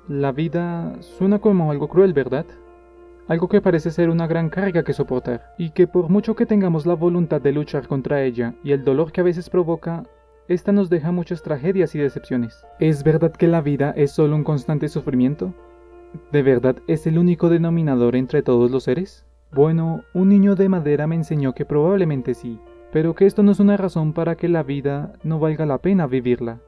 La vida suena como algo cruel, ¿verdad? Algo que parece ser una gran carga que soportar, y que por mucho que tengamos la voluntad de luchar contra ella y el dolor que a veces provoca, esta nos deja muchas tragedias y decepciones. ¿Es verdad que la vida es solo un constante sufrimiento? ¿De verdad es el único denominador entre todos los seres? Bueno, un niño de madera me enseñó que probablemente sí, pero que esto no es una razón para que la vida no valga la pena vivirla.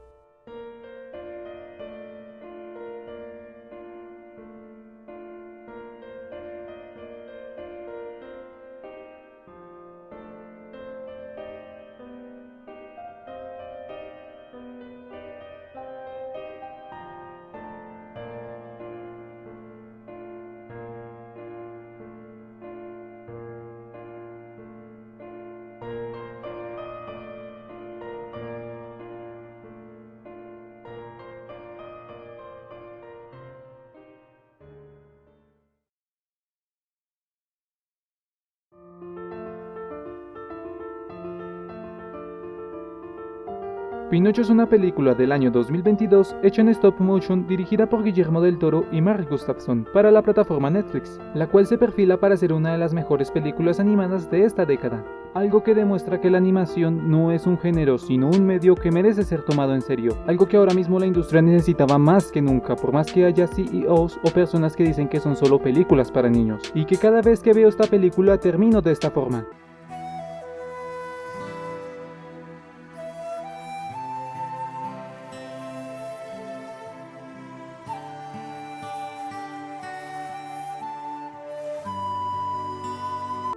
Pinocho es una película del año 2022 hecha en stop motion dirigida por Guillermo del Toro y Mark Gustafson para la plataforma Netflix, la cual se perfila para ser una de las mejores películas animadas de esta década. Algo que demuestra que la animación no es un género, sino un medio que merece ser tomado en serio. Algo que ahora mismo la industria necesitaba más que nunca, por más que haya CEOs o personas que dicen que son solo películas para niños. Y que cada vez que veo esta película termino de esta forma.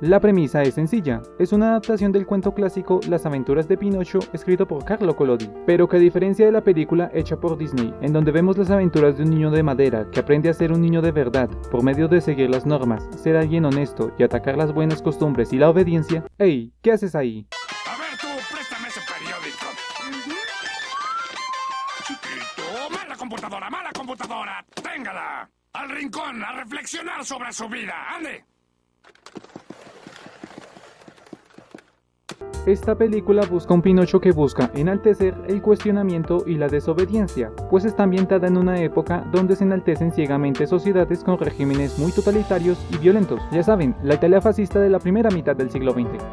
La premisa es sencilla, es una adaptación del cuento clásico Las aventuras de Pinocho escrito por Carlo Collodi, pero que a diferencia de la película hecha por Disney, en donde vemos las aventuras de un niño de madera que aprende a ser un niño de verdad por medio de seguir las normas, ser alguien honesto y atacar las buenas costumbres y la obediencia. ¡Ey! ¿Qué haces ahí? A ver tú, préstame ese periódico. Chiquito, mala computadora, téngala. Al rincón, a reflexionar sobre su vida, ande. Esta película busca un Pinocho que busca enaltecer el cuestionamiento y la desobediencia, pues está ambientada en una época donde se enaltecen ciegamente sociedades con regímenes muy totalitarios y violentos. Ya saben, la Italia fascista de la primera mitad del siglo XX.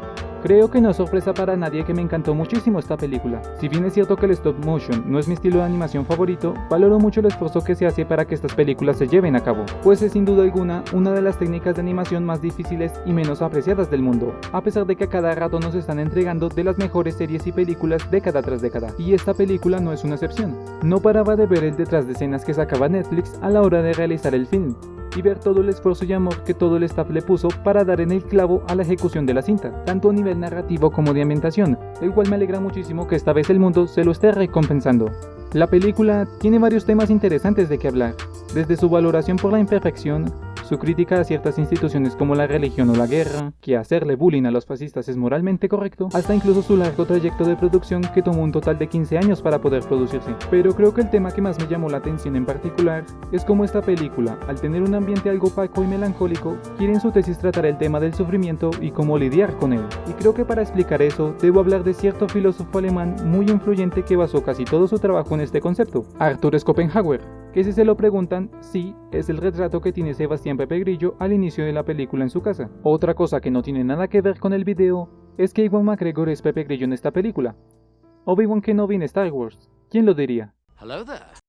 Creo que no es sorpresa para nadie que me encantó muchísimo esta película. Si bien es cierto que el stop motion no es mi estilo de animación favorito, valoro mucho el esfuerzo que se hace para que estas películas se lleven a cabo, pues es sin duda alguna una de las técnicas de animación más difíciles y menos apreciadas del mundo, a pesar de que a cada rato nos están entregando de las mejores series y películas década tras década, y esta película no es una excepción. No paraba de ver el detrás de escenas que sacaba Netflix a la hora de realizar el film, y ver todo el esfuerzo y amor que todo el staff le puso para dar en el clavo a la ejecución de la cinta, tanto a nivel narrativo como de ambientación, el cual me alegra muchísimo que esta vez el mundo se lo esté recompensando. La película tiene varios temas interesantes de qué hablar, desde su valoración por la imperfección, su crítica a ciertas instituciones como la religión o la guerra, que hacerle bullying a los fascistas es moralmente correcto, hasta incluso su largo trayecto de producción que tomó un total de 15 años para poder producirse. Pero creo que el tema que más me llamó la atención en particular es cómo esta película, al tener un ambiente algo opaco y melancólico, quiere en su tesis tratar el tema del sufrimiento y cómo lidiar con él. Y creo que para explicar eso, debo hablar de cierto filósofo alemán muy influyente que basó casi todo su trabajo en este concepto, Arthur Schopenhauer, que si se lo preguntan, sí, es el retrato que tiene Sebastián Pepe Grillo al inicio de la película en su casa. Otra cosa que no tiene nada que ver con el video es que Ewan McGregor es Pepe Grillo en esta película. Obi-Wan Kenobi en Star Wars, ¿quién lo diría? Hello there.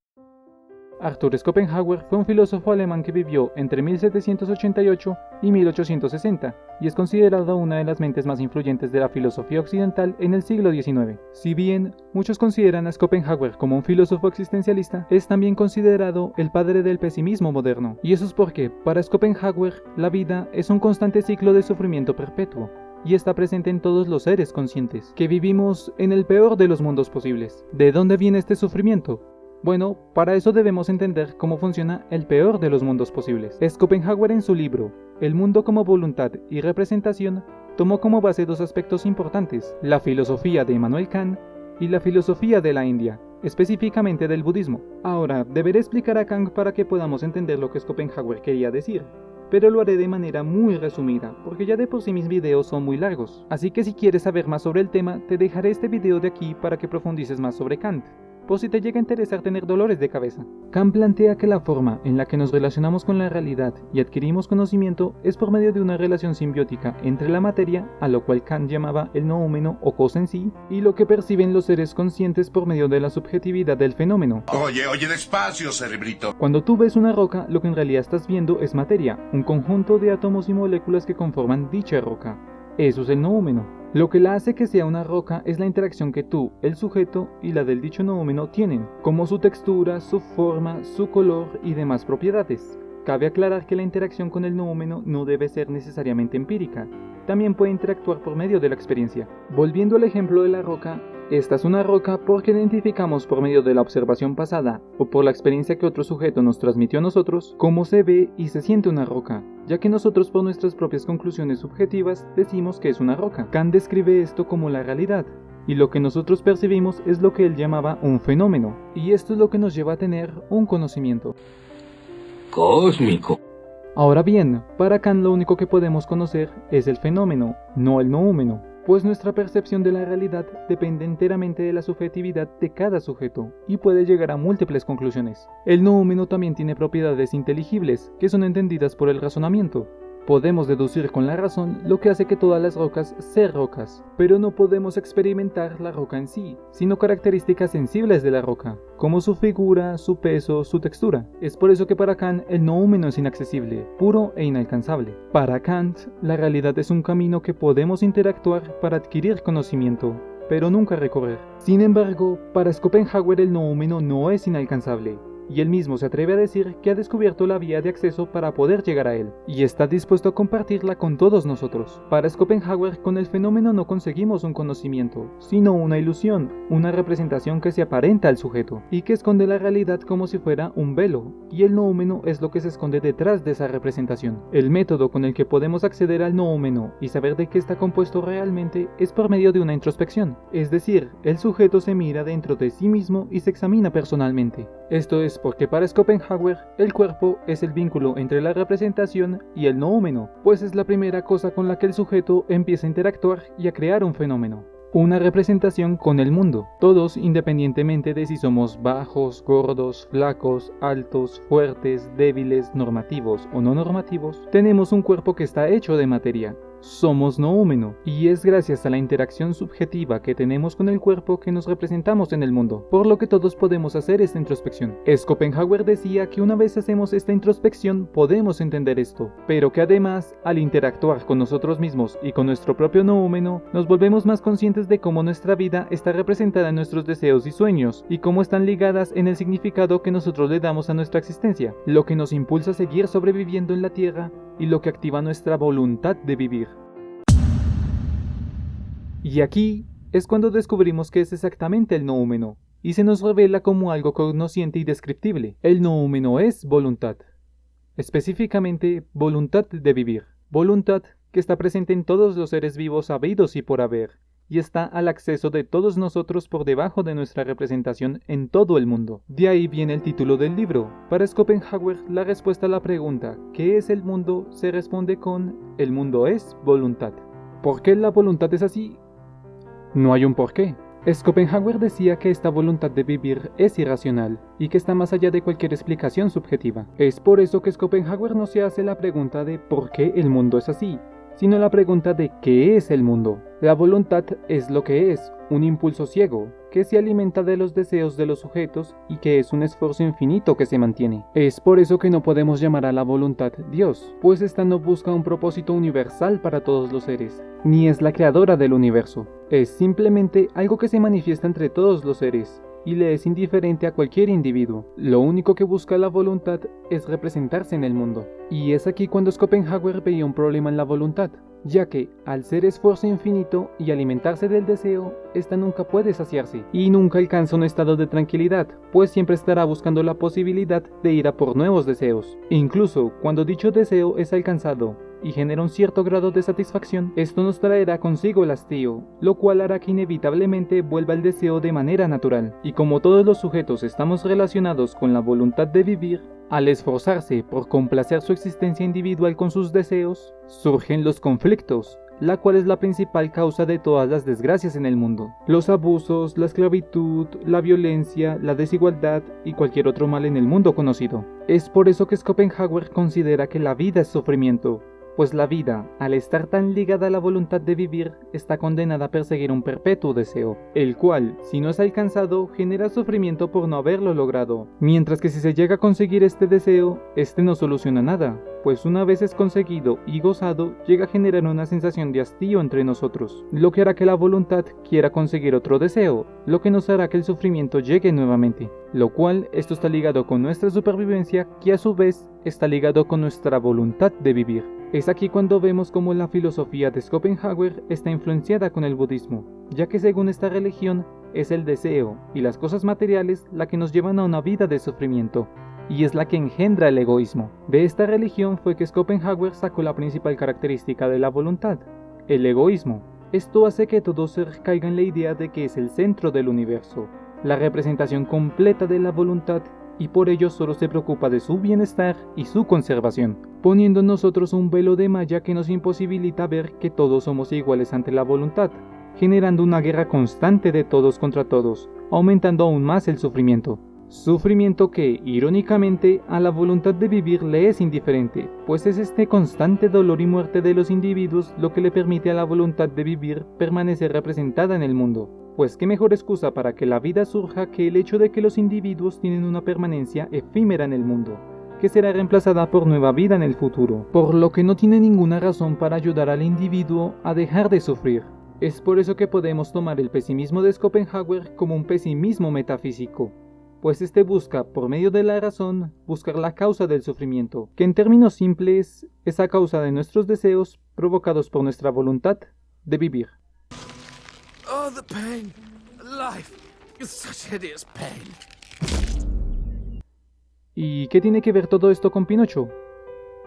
Arthur Schopenhauer fue un filósofo alemán que vivió entre 1788 y 1860 y es considerado una de las mentes más influyentes de la filosofía occidental en el siglo XIX. Si bien muchos consideran a Schopenhauer como un filósofo existencialista, es también considerado el padre del pesimismo moderno. Y eso es porque, para Schopenhauer, la vida es un constante ciclo de sufrimiento perpetuo, y está presente en todos los seres conscientes, que vivimos en el peor de los mundos posibles. ¿De dónde viene este sufrimiento? Bueno, para eso debemos entender cómo funciona el peor de los mundos posibles. Schopenhauer en su libro, El mundo como voluntad y representación, tomó como base dos aspectos importantes, la filosofía de Immanuel Kant y la filosofía de la India, específicamente del budismo. Ahora, deberé explicar a Kant para que podamos entender lo que Schopenhauer quería decir, pero lo haré de manera muy resumida, porque ya de por sí mis videos son muy largos. Así que si quieres saber más sobre el tema, te dejaré este video de aquí para que profundices más sobre Kant, por si te llega a interesar tener dolores de cabeza. Kant plantea que la forma en la que nos relacionamos con la realidad y adquirimos conocimiento es por medio de una relación simbiótica entre la materia, a lo cual Kant llamaba el noúmeno o cosa en sí, y lo que perciben los seres conscientes por medio de la subjetividad del fenómeno. Oye, despacio, cerebrito. Cuando tú ves una roca, lo que en realidad estás viendo es materia, un conjunto de átomos y moléculas que conforman dicha roca. Eso es el noúmeno. Lo que la hace que sea una roca es la interacción que tú, el sujeto, y la del dicho noúmeno tienen, como su textura, su forma, su color y demás propiedades. Cabe aclarar que la interacción con el noúmeno no debe ser necesariamente empírica, también puede interactuar por medio de la experiencia. Volviendo al ejemplo de la roca, esta es una roca porque identificamos por medio de la observación pasada o por la experiencia que otro sujeto nos transmitió a nosotros cómo se ve y se siente una roca, ya que nosotros por nuestras propias conclusiones subjetivas decimos que es una roca. Kant describe esto como la realidad, y lo que nosotros percibimos es lo que él llamaba un fenómeno, y esto es lo que nos lleva a tener un conocimiento cósmico. Ahora bien, para Kant lo único que podemos conocer es el fenómeno, no el noúmeno, pues nuestra percepción de la realidad depende enteramente de la subjetividad de cada sujeto y puede llegar a múltiples conclusiones. El noúmeno también tiene propiedades inteligibles que son entendidas por el razonamiento. Podemos deducir con la razón lo que hace que todas las rocas sean rocas, pero no podemos experimentar la roca en sí, sino características sensibles de la roca, como su figura, su peso, su textura. Es por eso que para Kant el noúmeno es inaccesible, puro e inalcanzable. Para Kant, la realidad es un camino que podemos interactuar para adquirir conocimiento, pero nunca recorrer. Sin embargo, para Schopenhauer el noúmeno no es inalcanzable, y él mismo se atreve a decir que ha descubierto la vía de acceso para poder llegar a él, y está dispuesto a compartirla con todos nosotros. Para Schopenhauer, con el fenómeno no conseguimos un conocimiento, sino una ilusión, una representación que se aparenta al sujeto, y que esconde la realidad como si fuera un velo, y el noúmeno es lo que se esconde detrás de esa representación. El método con el que podemos acceder al noúmeno y saber de qué está compuesto realmente es por medio de una introspección, es decir, el sujeto se mira dentro de sí mismo y se examina personalmente. Esto es porque para Schopenhauer el cuerpo es el vínculo entre la representación y el noúmeno, pues es la primera cosa con la que el sujeto empieza a interactuar y a crear un fenómeno. Una representación con el mundo. Todos, independientemente de si somos bajos, gordos, flacos, altos, fuertes, débiles, normativos o no normativos, tenemos un cuerpo que está hecho de materia. Somos noúmeno, y es gracias a la interacción subjetiva que tenemos con el cuerpo que nos representamos en el mundo, por lo que todos podemos hacer esta introspección. Schopenhauer decía que una vez hacemos esta introspección podemos entender esto, pero que además, al interactuar con nosotros mismos y con nuestro propio noúmeno, nos volvemos más conscientes de cómo nuestra vida está representada en nuestros deseos y sueños, y cómo están ligadas en el significado que nosotros le damos a nuestra existencia, lo que nos impulsa a seguir sobreviviendo en la Tierra y lo que activa nuestra voluntad de vivir. Y aquí es cuando descubrimos qué es exactamente el noúmeno, y se nos revela como algo cognosciente y descriptible. El noúmeno es voluntad, específicamente voluntad de vivir, voluntad que está presente en todos los seres vivos habidos y por haber, y está al acceso de todos nosotros por debajo de nuestra representación en todo el mundo. De ahí viene el título del libro. Para Schopenhauer, la respuesta a la pregunta ¿qué es el mundo? Se responde con el mundo es voluntad. ¿Por qué la voluntad es así? No hay un porqué. Schopenhauer decía que esta voluntad de vivir es irracional y que está más allá de cualquier explicación subjetiva. Es por eso que Schopenhauer no se hace la pregunta de ¿por qué el mundo es así?, sino la pregunta de ¿qué es el mundo? La voluntad es lo que es, un impulso ciego, que se alimenta de los deseos de los sujetos y que es un esfuerzo infinito que se mantiene. Es por eso que no podemos llamar a la voluntad Dios, pues esta no busca un propósito universal para todos los seres, ni es la creadora del universo. Es simplemente algo que se manifiesta entre todos los seres, y le es indiferente a cualquier individuo. Lo único que busca la voluntad es representarse en el mundo. Y es aquí cuando Schopenhauer veía un problema en la voluntad, ya que, al ser esfuerzo infinito y alimentarse del deseo, esta nunca puede saciarse, y nunca alcanza un estado de tranquilidad, pues siempre estará buscando la posibilidad de ir a por nuevos deseos. Incluso cuando dicho deseo es alcanzado, y genera un cierto grado de satisfacción, esto nos traerá consigo el hastío, lo cual hará que inevitablemente vuelva el deseo de manera natural. Y como todos los sujetos estamos relacionados con la voluntad de vivir, al esforzarse por complacer su existencia individual con sus deseos, surgen los conflictos, la cual es la principal causa de todas las desgracias en el mundo. Los abusos, la esclavitud, la violencia, la desigualdad y cualquier otro mal en el mundo conocido. Es por eso que Schopenhauer considera que la vida es sufrimiento, pues la vida, al estar tan ligada a la voluntad de vivir, está condenada a perseguir un perpetuo deseo, el cual, si no es alcanzado, genera sufrimiento por no haberlo logrado, mientras que si se llega a conseguir este deseo, este no soluciona nada, pues una vez es conseguido y gozado, llega a generar una sensación de hastío entre nosotros, lo que hará que la voluntad quiera conseguir otro deseo, lo que nos hará que el sufrimiento llegue nuevamente, lo cual esto está ligado con nuestra supervivencia, que a su vez está ligado con nuestra voluntad de vivir. Es aquí cuando vemos cómo la filosofía de Schopenhauer está influenciada con el budismo, ya que según esta religión es el deseo y las cosas materiales la que nos llevan a una vida de sufrimiento, y es la que engendra el egoísmo. De esta religión fue que Schopenhauer sacó la principal característica de la voluntad, el egoísmo. Esto hace que todo ser caiga en la idea de que es el centro del universo, la representación completa de la voluntad, y por ello solo se preocupa de su bienestar y su conservación, poniendo en nosotros un velo de malla que nos imposibilita ver que todos somos iguales ante la voluntad, generando una guerra constante de todos contra todos, aumentando aún más el sufrimiento. Sufrimiento que, irónicamente, a la voluntad de vivir le es indiferente, pues es este constante dolor y muerte de los individuos lo que le permite a la voluntad de vivir permanecer representada en el mundo. Pues qué mejor excusa para que la vida surja que el hecho de que los individuos tienen una permanencia efímera en el mundo, que será reemplazada por nueva vida en el futuro, por lo que no tiene ninguna razón para ayudar al individuo a dejar de sufrir. Es por eso que podemos tomar el pesimismo de Schopenhauer como un pesimismo metafísico, pues este busca, por medio de la razón, buscar la causa del sufrimiento, que en términos simples es a causa de nuestros deseos provocados por nuestra voluntad de vivir. Oh, the pain. Life is such hideous pain. ¿Y qué tiene que ver todo esto con Pinocho?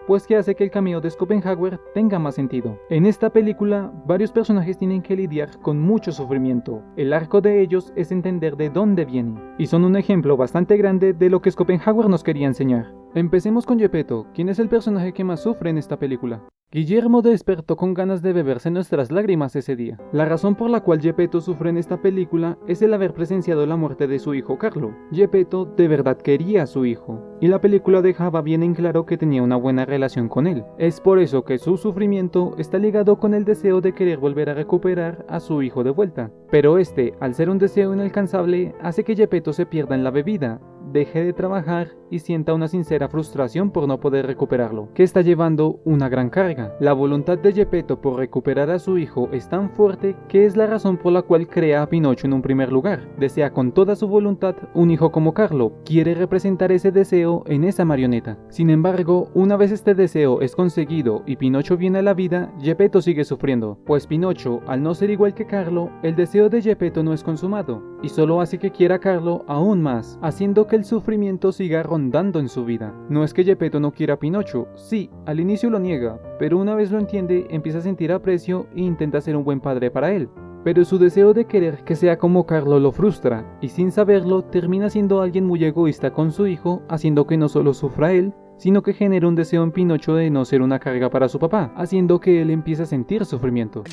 Pues que hace que el cameo de Schopenhauer tenga más sentido. En esta película, varios personajes tienen que lidiar con mucho sufrimiento. El arco de ellos es entender de dónde vienen, y son un ejemplo bastante grande de lo que Schopenhauer nos quería enseñar. Empecemos con Geppetto, quien es el personaje que más sufre en esta película. Guillermo despertó con ganas de beberse nuestras lágrimas ese día. La razón por la cual Geppetto sufre en esta película es el haber presenciado la muerte de su hijo Carlo. Geppetto de verdad quería a su hijo, y la película dejaba bien en claro que tenía una buena relación con él. Es por eso que su sufrimiento está ligado con el deseo de querer volver a recuperar a su hijo de vuelta. Pero este, al ser un deseo inalcanzable, hace que Geppetto se pierda en la bebida, deje de trabajar y sienta una sincera frustración por no poder recuperarlo, que está llevando una gran carga. La voluntad de Geppetto por recuperar a su hijo es tan fuerte que es la razón por la cual crea a Pinocho en un primer lugar. Desea con toda su voluntad un hijo como Carlo, quiere representar ese deseo en esa marioneta. Sin embargo, una vez este deseo es conseguido y Pinocho viene a la vida, Geppetto sigue sufriendo, pues Pinocho, al no ser igual que Carlo, el deseo de Geppetto no es consumado, y solo hace que quiera a Carlo aún más, haciendo que el sufrimiento siga rondando en su vida. No es que Geppetto no quiera a Pinocho, sí, al inicio lo niega, pero una vez lo entiende, empieza a sentir aprecio e intenta ser un buen padre para él. Pero su deseo de querer que sea como Carlo lo frustra, y sin saberlo termina siendo alguien muy egoísta con su hijo, haciendo que no solo sufra él, sino que genera un deseo en Pinocho de no ser una carga para su papá, haciendo que él empiece a sentir sufrimiento.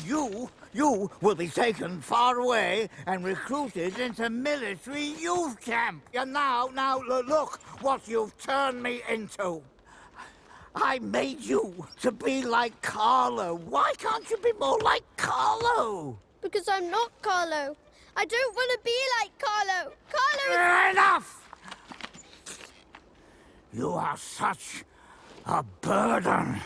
You will be taken far away and recruited into military youth camp. And now look what you've turned me into. I made you to be like Carlo. Why can't you be more like Carlo? Because I'm not Carlo. I don't want to be like Carlo. Carlo is... Enough! You are such a burden.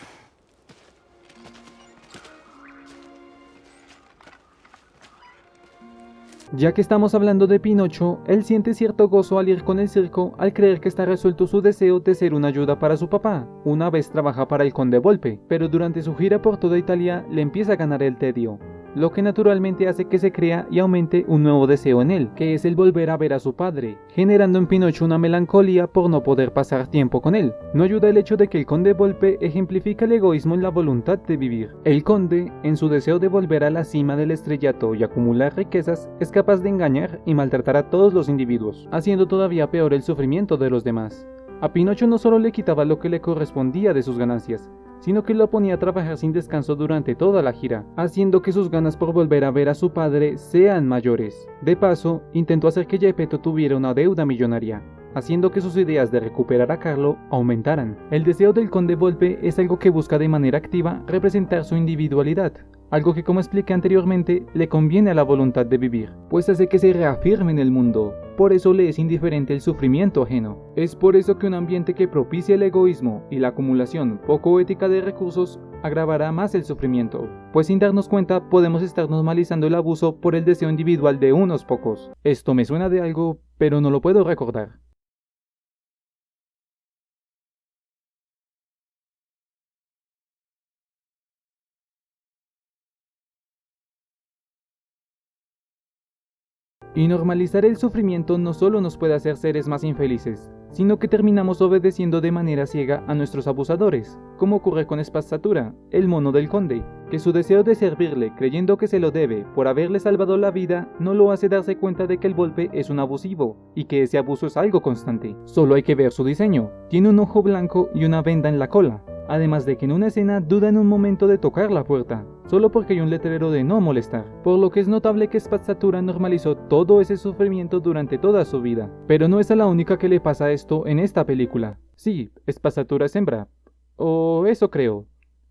Ya que estamos hablando de Pinocho, él siente cierto gozo al ir con el circo al creer que está resuelto su deseo de ser una ayuda para su papá. Una vez trabaja para el Conde Volpe, pero durante su gira por toda Italia le empieza a ganar el tedio, lo que naturalmente hace que se crea y aumente un nuevo deseo en él, que es el volver a ver a su padre, generando en Pinocho una melancolía por no poder pasar tiempo con él. No ayuda el hecho de que el Conde Volpe ejemplifica el egoísmo en la voluntad de vivir. El conde, en su deseo de volver a la cima del estrellato y acumular riquezas, es capaz de engañar y maltratar a todos los individuos, haciendo todavía peor el sufrimiento de los demás. A Pinocho no solo le quitaba lo que le correspondía de sus ganancias, sino que lo ponía a trabajar sin descanso durante toda la gira, haciendo que sus ganas por volver a ver a su padre sean mayores. De paso, intentó hacer que Geppetto tuviera una deuda millonaria, haciendo que sus ideas de recuperar a Carlo aumentaran. El deseo del conde Volpe es algo que busca de manera activa representar su individualidad, algo que, como expliqué anteriormente, le conviene a la voluntad de vivir, pues hace que se reafirme en el mundo. Por eso le es indiferente el sufrimiento ajeno. Es por eso que un ambiente que propicia el egoísmo y la acumulación poco ética de recursos agravará más el sufrimiento, pues sin darnos cuenta podemos estar normalizando el abuso por el deseo individual de unos pocos. Esto me suena de algo, pero no lo puedo recordar. Y normalizar el sufrimiento no solo nos puede hacer seres más infelices, sino que terminamos obedeciendo de manera ciega a nuestros abusadores, como ocurre con Spazzatura, el mono del conde, que su deseo de servirle creyendo que se lo debe por haberle salvado la vida no lo hace darse cuenta de que el Volpe es un abusivo, y que ese abuso es algo constante. Solo hay que ver su diseño, tiene un ojo blanco y una venda en la cola, además de que en una escena duda en un momento de tocar la puerta, solo porque hay un letrero de no molestar, por lo que es notable que Spazzatura normalizó todo ese sufrimiento durante toda su vida. Pero no es a la única que le pasa esto en esta película. Sí, Spazzatura es hembra, o eso creo.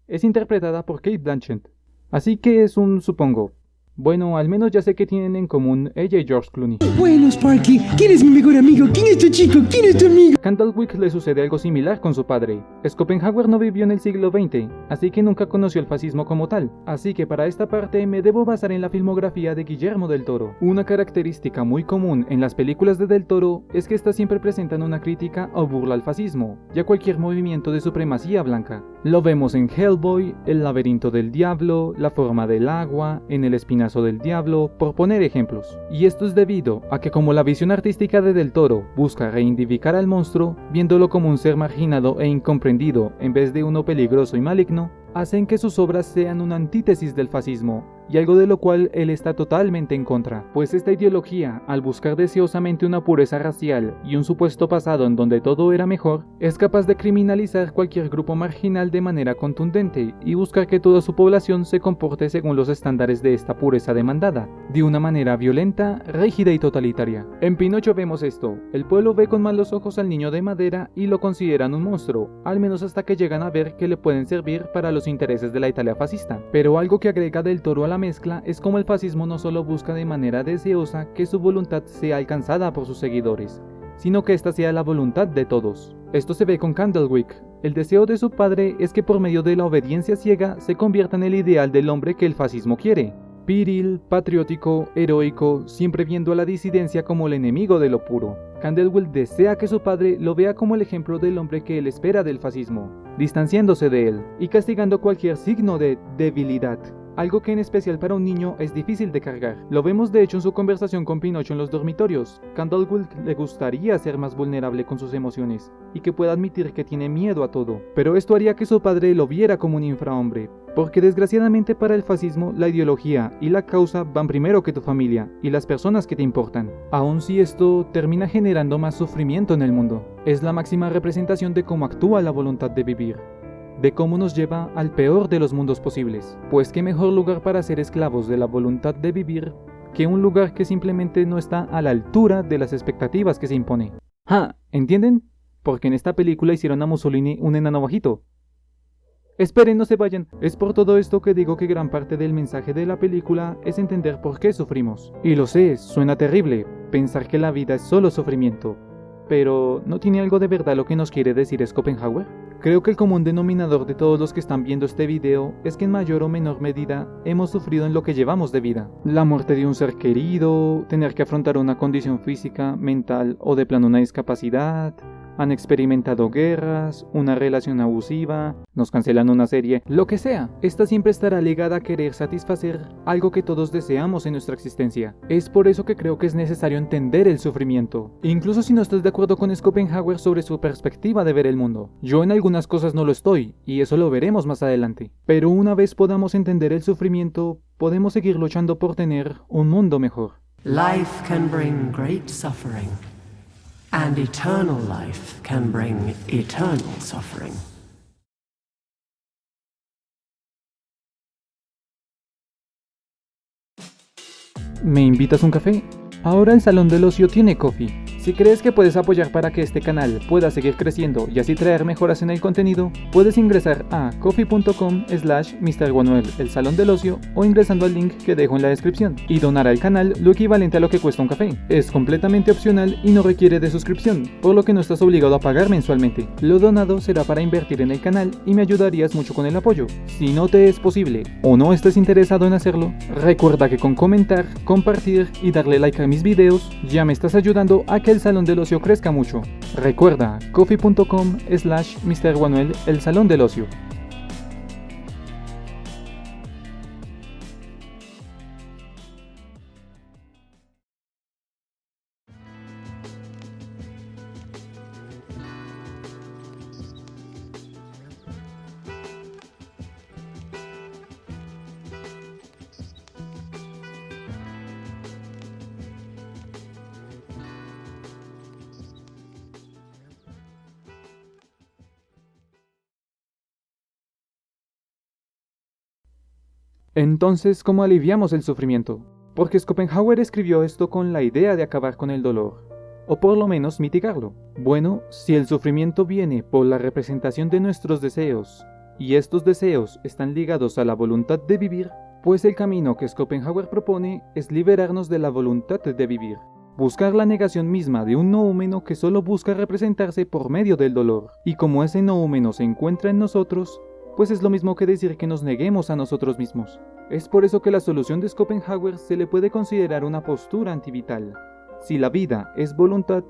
Es interpretada por Cate Blanchett, así que es un supongo. Bueno, al menos ya sé que tienen en común ella y George Clooney. Bueno, Sparky, ¿quién es mi mejor amigo? ¿Quién es tu chico? ¿Quién es tu amigo? Candlewick le sucede algo similar con su padre. Schopenhauer no vivió en el siglo XX, así que nunca conoció el fascismo como tal. Así que para esta parte me debo basar en la filmografía de Guillermo del Toro. Una característica muy común en las películas de Del Toro es que estas siempre presentan una crítica o burla al fascismo y a cualquier movimiento de supremacía blanca. Lo vemos en Hellboy, El laberinto del diablo, La forma del agua, en El espinazo del diablo, por poner ejemplos. Y esto es debido a que como la visión artística de Del Toro busca reidentificar al monstruo, viéndolo como un ser marginado e incomprendido en vez de uno peligroso y maligno, hacen que sus obras sean una antítesis del fascismo, y algo de lo cual él está totalmente en contra, pues esta ideología, al buscar deseosamente una pureza racial y un supuesto pasado en donde todo era mejor, es capaz de criminalizar cualquier grupo marginal de manera contundente y buscar que toda su población se comporte según los estándares de esta pureza demandada, de una manera violenta, rígida y totalitaria. En Pinocho vemos esto, el pueblo ve con malos ojos al niño de madera y lo consideran un monstruo, al menos hasta que llegan a ver que le pueden servir para los intereses de la Italia fascista. Pero algo que agrega Del Toro a la mezcla es como el fascismo no solo busca de manera deseosa que su voluntad sea alcanzada por sus seguidores, sino que esta sea la voluntad de todos. Esto se ve con Candlewick. El deseo de su padre es que por medio de la obediencia ciega se convierta en el ideal del hombre que el fascismo quiere. Viril, patriótico, heroico, siempre viendo a la disidencia como el enemigo de lo puro. Candlewick desea que su padre lo vea como el ejemplo del hombre que él espera del fascismo, distanciándose de él y castigando cualquier signo de debilidad. Algo que en especial para un niño es difícil de cargar. Lo vemos de hecho en su conversación con Pinocho en los dormitorios. Candlewick le gustaría ser más vulnerable con sus emociones y que pueda admitir que tiene miedo a todo, pero esto haría que su padre lo viera como un infrahombre, porque desgraciadamente para el fascismo la ideología y la causa van primero que tu familia y las personas que te importan, aun si esto termina generando más sufrimiento en el mundo. Es la máxima representación de cómo actúa la voluntad de vivir, de cómo nos lleva al peor de los mundos posibles, pues qué mejor lugar para ser esclavos de la voluntad de vivir que un lugar que simplemente no está a la altura de las expectativas que se impone. ¿Entienden? Porque en esta película hicieron a Mussolini un enano bajito. Esperen, no se vayan. Es por todo esto que digo que gran parte del mensaje de la película es entender por qué sufrimos. Y lo sé, suena terrible, pensar que la vida es solo sufrimiento. Pero, ¿no tiene algo de verdad lo que nos quiere decir Schopenhauer? Creo que el común denominador de todos los que están viendo este video es que en mayor o menor medida hemos sufrido en lo que llevamos de vida. La muerte de un ser querido, tener que afrontar una condición física, mental o de plano una discapacidad, han experimentado guerras, una relación abusiva, nos cancelan una serie, lo que sea. Esta siempre estará ligada a querer satisfacer algo que todos deseamos en nuestra existencia. Es por eso que creo que es necesario entender el sufrimiento, incluso si no estás de acuerdo con Schopenhauer sobre su perspectiva de ver el mundo. Yo en algunas cosas no lo estoy, y eso lo veremos más adelante. Pero una vez podamos entender el sufrimiento, podemos seguir luchando por tener un mundo mejor. Life can bring great suffering. And eternal life can bring eternal suffering. ¿Me invitas un café? Ahora el Salón del Ocio tiene Ko-fi. Si crees que puedes apoyar para que este canal pueda seguir creciendo y así traer mejoras en el contenido, puedes ingresar a ko-fi.com/MrGuanuel, el Salón del Ocio, o ingresando al link que dejo en la descripción, y donar al canal lo equivalente a lo que cuesta un café. Es completamente opcional y no requiere de suscripción, por lo que no estás obligado a pagar mensualmente. Lo donado será para invertir en el canal y me ayudarías mucho con el apoyo. Si no te es posible o no estés interesado en hacerlo, recuerda que con comentar, compartir y darle like a mis videos ya me estás ayudando a que el Salón del Ocio crezca mucho. Recuerda, ko-fi.com/MrGuanuel, el Salón del Ocio. Entonces, ¿cómo aliviamos el sufrimiento? Porque Schopenhauer escribió esto con la idea de acabar con el dolor, o por lo menos mitigarlo. Bueno, si el sufrimiento viene por la representación de nuestros deseos, y estos deseos están ligados a la voluntad de vivir, pues el camino que Schopenhauer propone es liberarnos de la voluntad de vivir. Buscar la negación misma de un noúmeno que solo busca representarse por medio del dolor, y como ese noúmeno se encuentra en nosotros, pues es lo mismo que decir que nos neguemos a nosotros mismos. Es por eso que la solución de Schopenhauer se le puede considerar una postura antivital. Si la vida es voluntad,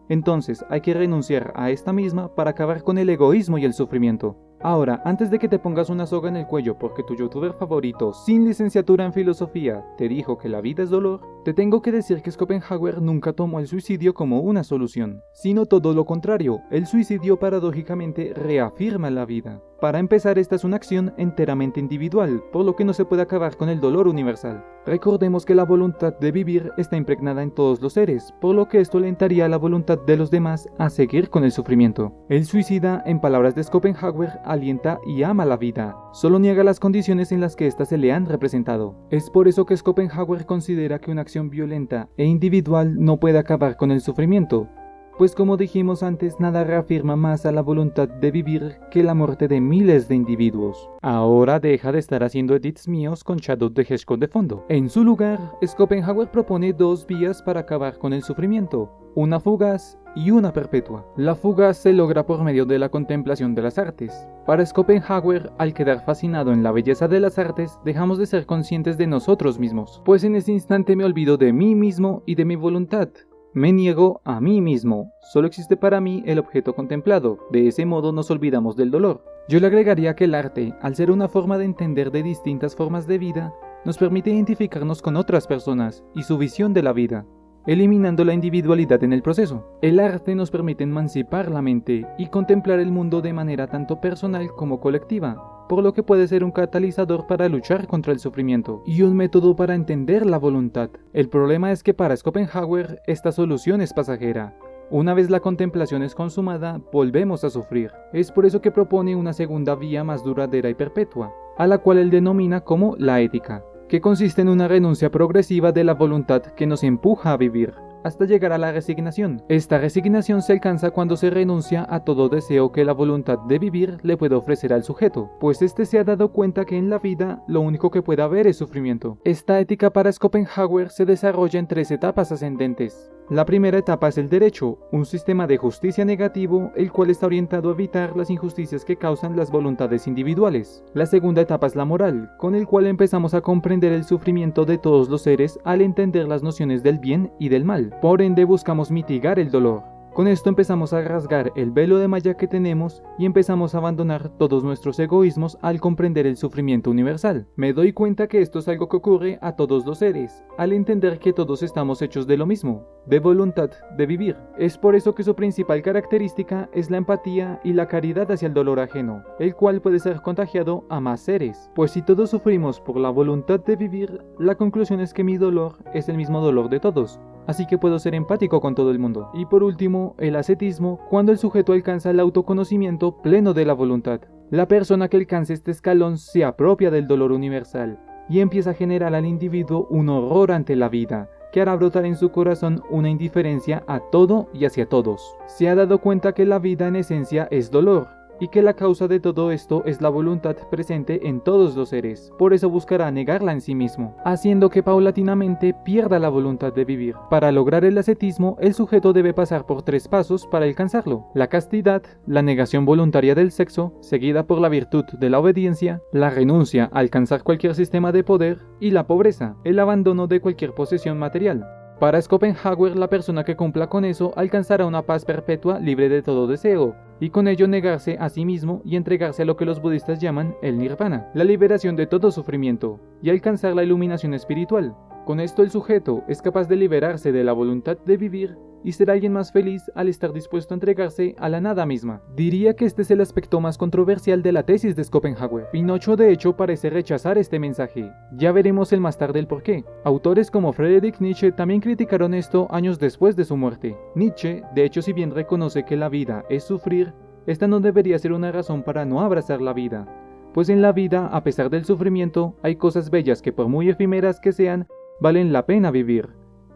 entonces hay que renunciar a esta misma para acabar con el egoísmo y el sufrimiento. Ahora, antes de que te pongas una soga en el cuello porque tu youtuber favorito, sin licenciatura en filosofía, te dijo que la vida es dolor, te tengo que decir que Schopenhauer nunca tomó el suicidio como una solución, sino todo lo contrario. El suicidio paradójicamente reafirma la vida. Para empezar, esta es una acción enteramente individual, por lo que no se puede acabar con el dolor universal. Recordemos que la voluntad de vivir está impregnada en todos los seres, por lo que esto alentaría la voluntad de los demás a seguir con el sufrimiento. El suicida, en palabras de Schopenhauer, alienta y ama la vida, solo niega las condiciones en las que éstas se le han representado. Es por eso que Schopenhauer considera que una acción violenta e individual no puede acabar con el sufrimiento, pues como dijimos antes, nada reafirma más a la voluntad de vivir que la muerte de miles de individuos. Ahora deja de estar haciendo edits míos con Shadow the Hedgehog de fondo. En su lugar, Schopenhauer propone dos vías para acabar con el sufrimiento, una fugaz y una perpetua. La fugaz se logra por medio de la contemplación de las artes. Para Schopenhauer, al quedar fascinado en la belleza de las artes, dejamos de ser conscientes de nosotros mismos, pues en ese instante me olvido de mí mismo y de mi voluntad. Me niego a mí mismo, solo existe para mí el objeto contemplado, de ese modo nos olvidamos del dolor. Yo le agregaría que el arte, al ser una forma de entender de distintas formas de vida, nos permite identificarnos con otras personas y su visión de la vida, eliminando la individualidad en el proceso. El arte nos permite emancipar la mente y contemplar el mundo de manera tanto personal como colectiva, por lo que puede ser un catalizador para luchar contra el sufrimiento y un método para entender la voluntad. El problema es que para Schopenhauer esta solución es pasajera. Una vez la contemplación es consumada, volvemos a sufrir. Es por eso que propone una segunda vía más duradera y perpetua, a la cual él denomina como la ética, que consiste en una renuncia progresiva de la voluntad que nos empuja a vivir, hasta llegar a la resignación. Esta resignación se alcanza cuando se renuncia a todo deseo que la voluntad de vivir le puede ofrecer al sujeto, pues éste se ha dado cuenta que en la vida lo único que puede haber es sufrimiento. Esta ética para Schopenhauer se desarrolla en 3 etapas ascendentes. La primera etapa es el derecho, un sistema de justicia negativo, el cual está orientado a evitar las injusticias que causan las voluntades individuales. La segunda etapa es la moral, con el cual empezamos a comprender el sufrimiento de todos los seres al entender las nociones del bien y del mal. Por ende, buscamos mitigar el dolor. Con esto empezamos a rasgar el velo de malla que tenemos y empezamos a abandonar todos nuestros egoísmos al comprender el sufrimiento universal. Me doy cuenta que esto es algo que ocurre a todos los seres, al entender que todos estamos hechos de lo mismo, de voluntad de vivir. Es por eso que su principal característica es la empatía y la caridad hacia el dolor ajeno, el cual puede ser contagiado a más seres. Pues si todos sufrimos por la voluntad de vivir, la conclusión es que mi dolor es el mismo dolor de todos, así que puedo ser empático con todo el mundo. Y por último, el ascetismo, cuando el sujeto alcanza el autoconocimiento pleno de la voluntad. La persona que alcance este escalón se apropia del dolor universal, y empieza a generar al individuo un horror ante la vida, que hará brotar en su corazón una indiferencia a todo y hacia todos. Se ha dado cuenta que la vida en esencia es dolor, y que la causa de todo esto es la voluntad presente en todos los seres. Por eso buscará negarla en sí mismo, haciendo que paulatinamente pierda la voluntad de vivir. Para lograr el ascetismo, el sujeto debe pasar por 3 pasos para alcanzarlo: la castidad, la negación voluntaria del sexo, seguida por la virtud de la obediencia, la renuncia a alcanzar cualquier sistema de poder, y la pobreza, el abandono de cualquier posesión material. Para Schopenhauer, la persona que cumpla con eso alcanzará una paz perpetua libre de todo deseo, y con ello negarse a sí mismo y entregarse a lo que los budistas llaman el nirvana, la liberación de todo sufrimiento, y alcanzar la iluminación espiritual. Con esto el sujeto es capaz de liberarse de la voluntad de vivir y ser alguien más feliz al estar dispuesto a entregarse a la nada misma. Diría que este es el aspecto más controversial de la tesis de Schopenhauer. Pinocho de hecho parece rechazar este mensaje. Ya veremos el más tarde el porqué. Autores como Friedrich Nietzsche también criticaron esto años después de su muerte. Nietzsche, de hecho, si bien reconoce que la vida es sufrir, esta no debería ser una razón para no abrazar la vida, pues en la vida, a pesar del sufrimiento, hay cosas bellas que por muy efímeras que sean, valen la pena vivir.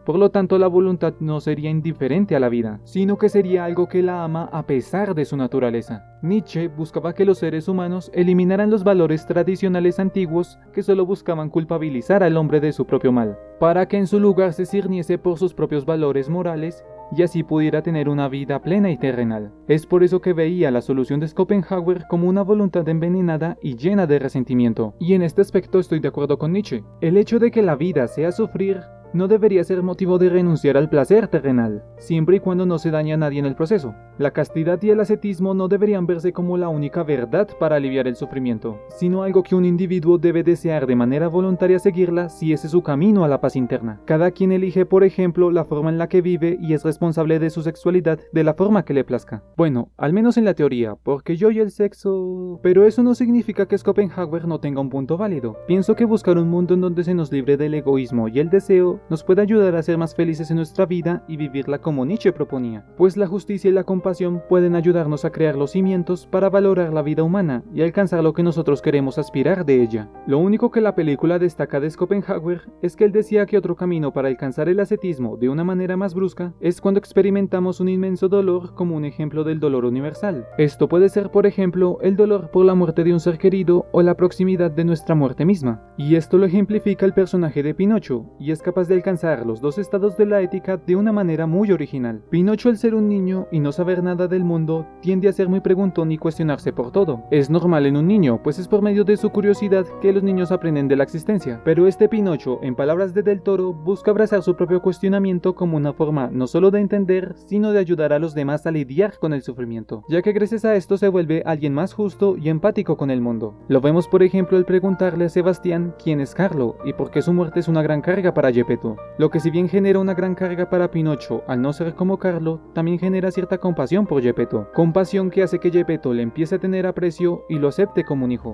Por lo tanto, la voluntad no sería indiferente a la vida, sino que sería algo que la ama a pesar de su naturaleza. Nietzsche buscaba que los seres humanos eliminaran los valores tradicionales antiguos que solo buscaban culpabilizar al hombre de su propio mal, para que en su lugar se cirniese por sus propios valores morales y así pudiera tener una vida plena y terrenal. Es por eso que veía la solución de Schopenhauer como una voluntad envenenada y llena de resentimiento. Y en este aspecto estoy de acuerdo con Nietzsche. El hecho de que la vida sea sufrir no debería ser motivo de renunciar al placer terrenal, siempre y cuando no se dañe a nadie en el proceso. La castidad y el ascetismo no deberían verse como la única verdad para aliviar el sufrimiento, sino algo que un individuo debe desear de manera voluntaria seguirla si ese es su camino a la paz interna. Cada quien elige, por ejemplo, la forma en la que vive y es responsable de su sexualidad de la forma que le plazca. Bueno, al menos en la teoría, porque yo y el sexo... Pero eso no significa que Schopenhauer no tenga un punto válido. Pienso que buscar un mundo en donde se nos libre del egoísmo y el deseo nos puede ayudar a ser más felices en nuestra vida y vivirla como Nietzsche proponía, pues la justicia y la compasión pueden ayudarnos a crear los cimientos para valorar la vida humana y alcanzar lo que nosotros queremos aspirar de ella. Lo único que la película destaca de Schopenhauer es que él decía que otro camino para alcanzar el ascetismo de una manera más brusca es cuando experimentamos un inmenso dolor como un ejemplo del dolor universal. Esto puede ser, por ejemplo, el dolor por la muerte de un ser querido o la proximidad de nuestra muerte misma. Y esto lo ejemplifica el personaje de Pinocho, y es capaz de alcanzar los dos estados de la ética de una manera muy original. Pinocho, al ser un niño y no saber nada del mundo, tiende a ser muy preguntón y cuestionarse por todo. Es normal en un niño, pues es por medio de su curiosidad que los niños aprenden de la existencia. Pero este Pinocho, en palabras de Del Toro, busca abrazar su propio cuestionamiento como una forma no solo de entender, sino de ayudar a los demás a lidiar con el sufrimiento, ya que gracias a esto se vuelve alguien más justo y empático con el mundo. Lo vemos por ejemplo al preguntarle a Sebastián quién es Carlo y por qué su muerte es una gran carga para Geppetto. Lo que si bien genera una gran carga para Pinocho al no ser como Carlo, también genera cierta compasión por Geppetto, compasión que hace que Geppetto le empiece a tener aprecio y lo acepte como un hijo.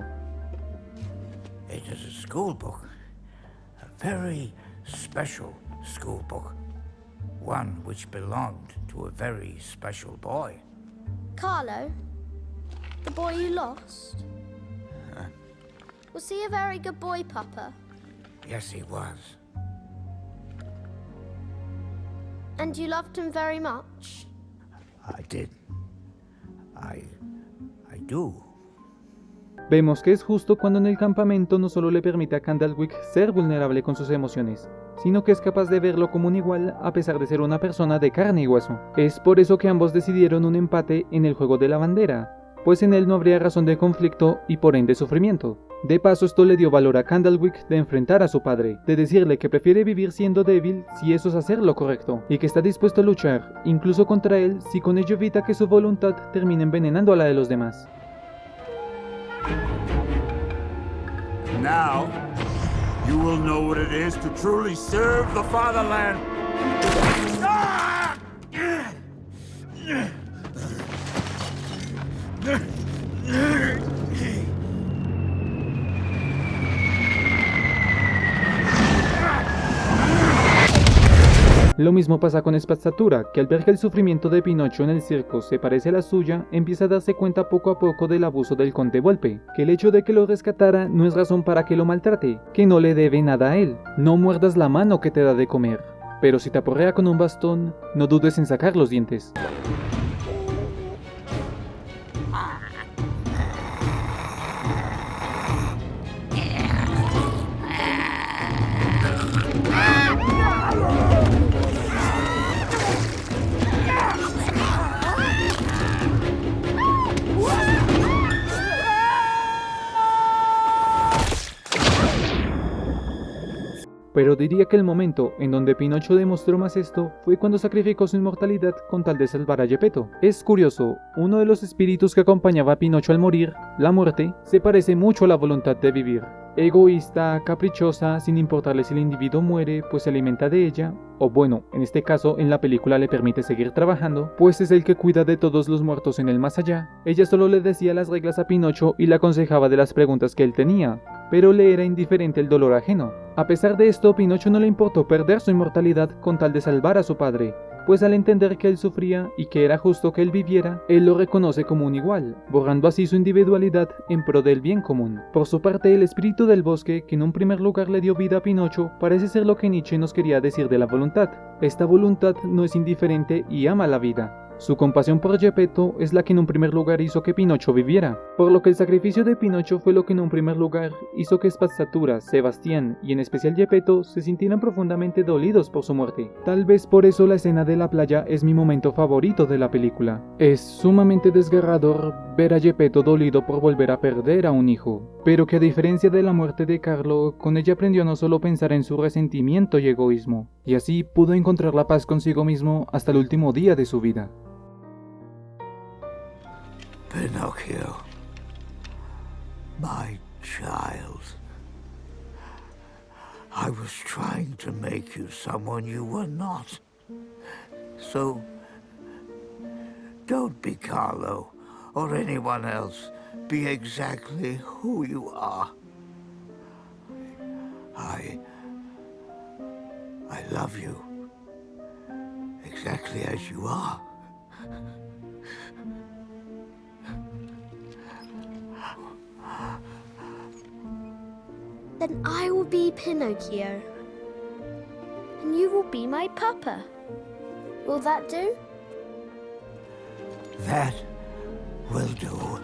It is a school book, a very special school book, one which belonged to a very special boy. Carlo? The boy you lost? Was he a very good boy, Papa? Yes, he was. And you loved him very much? I did. I do. Vemos que es justo cuando en el campamento no solo le permite a Candlewick ser vulnerable con sus emociones, sino que es capaz de verlo como un igual a pesar de ser una persona de carne y hueso. Es por eso que ambos decidieron un empate en el juego de la bandera, pues en él no habría razón de conflicto y por ende sufrimiento. De paso, esto le dio valor a Candlewick de enfrentar a su padre, de decirle que prefiere vivir siendo débil si eso es hacer lo correcto, y que está dispuesto a luchar, incluso contra él, si con ello evita que su voluntad termine envenenando a la de los demás. Now, you will know what it is to truly serve the fatherland. Lo mismo pasa con Spazzatura, que al ver que el sufrimiento de Pinocho en el circo se parece a la suya, empieza a darse cuenta poco a poco del abuso del conde Volpe, que el hecho de que lo rescatara no es razón para que lo maltrate, que no le debe nada a él. No muerdas la mano que te da de comer, pero si te aporrea con un bastón, no dudes en sacar los dientes. Pero diría que el momento en donde Pinocho demostró más esto fue cuando sacrificó su inmortalidad con tal de salvar a Geppetto. Es curioso, uno de los espíritus que acompañaba a Pinocho al morir, la muerte, se parece mucho a la voluntad de vivir. Egoísta, caprichosa, sin importarle si el individuo muere, pues se alimenta de ella, o bueno, en este caso en la película le permite seguir trabajando, pues es el que cuida de todos los muertos en el más allá. Ella solo le decía las reglas a Pinocho y le aconsejaba de las preguntas que él tenía, pero le era indiferente el dolor ajeno. A pesar de esto, Pinocho no le importó perder su inmortalidad con tal de salvar a su padre, pues al entender que él sufría y que era justo que él viviera, él lo reconoce como un igual, borrando así su individualidad en pro del bien común. Por su parte, el espíritu del bosque, que en un primer lugar le dio vida a Pinocho, parece ser lo que Nietzsche nos quería decir de la voluntad. Esta voluntad no es indiferente y ama la vida. Su compasión por Geppetto es la que en un primer lugar hizo que Pinocho viviera, por lo que el sacrificio de Pinocho fue lo que en un primer lugar hizo que Spazzatura, Sebastián y en especial Geppetto se sintieran profundamente dolidos por su muerte. Tal vez por eso la escena de la playa es mi momento favorito de la película. Es sumamente desgarrador ver a Geppetto dolido por volver a perder a un hijo, pero que a diferencia de la muerte de Carlo, con ella aprendió a no solo pensar en su resentimiento y egoísmo, y así pudo encontrar la paz consigo mismo hasta el último día de su vida. Pinocchio, my child. I was trying to make you someone you were not. So, don't be Carlo or anyone else. Be exactly who you are. I love you. Exactly as you are. Then I will be Pinocchio. And you will be my papa. Will that do? That will do.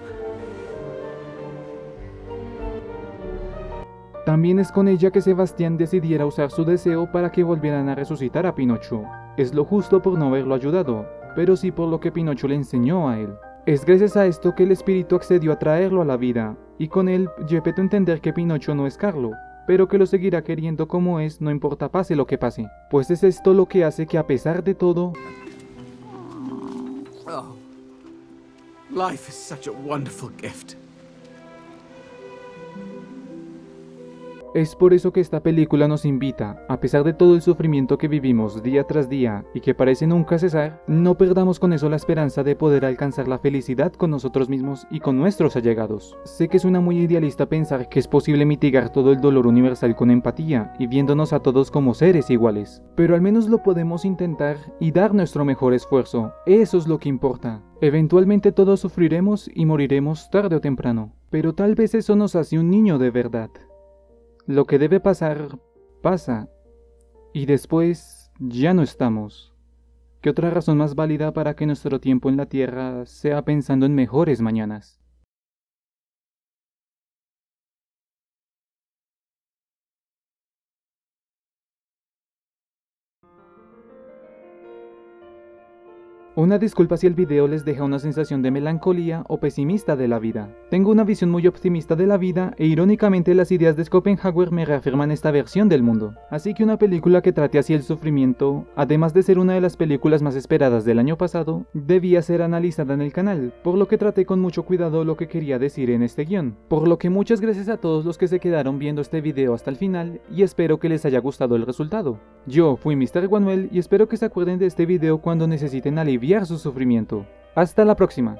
También es con ella que Sebastián decidiera usar su deseo para que volvieran a resucitar a Pinocho. Es lo justo por no haberlo ayudado, pero sí por lo que Pinocho le enseñó a él. Es gracias a esto que el espíritu accedió a traerlo a la vida, y con él Geppetto entender que Pinocho no es Carlo, pero que lo seguirá queriendo como es, no importa pase lo que pase, pues es esto lo que hace que a pesar de todo, Oh, life is such a wonderful gift. es por eso que esta película nos invita, a pesar de todo el sufrimiento que vivimos día tras día y que parece nunca cesar, no perdamos con eso la esperanza de poder alcanzar la felicidad con nosotros mismos y con nuestros allegados. Sé que suena muy idealista pensar que es posible mitigar todo el dolor universal con empatía y viéndonos a todos como seres iguales, pero al menos lo podemos intentar y dar nuestro mejor esfuerzo, eso es lo que importa. Eventualmente todos sufriremos y moriremos tarde o temprano, pero tal vez eso nos hace un niño de verdad. Lo que debe pasar, pasa, y después ya no estamos. ¿Qué otra razón más válida para que nuestro tiempo en la Tierra sea pensando en mejores mañanas? Una disculpa si el video les deja una sensación de melancolía o pesimista de la vida. Tengo una visión muy optimista de la vida e irónicamente las ideas de Schopenhauer me reafirman esta versión del mundo. Así que una película que trate así el sufrimiento, además de ser una de las películas más esperadas del año pasado, debía ser analizada en el canal, por lo que traté con mucho cuidado lo que quería decir en este guión. Por lo que muchas gracias a todos los que se quedaron viendo este video hasta el final y espero que les haya gustado el resultado. Yo fui Mr. Guanuel y espero que se acuerden de este video cuando necesiten aliviar su sufrimiento. Hasta la próxima.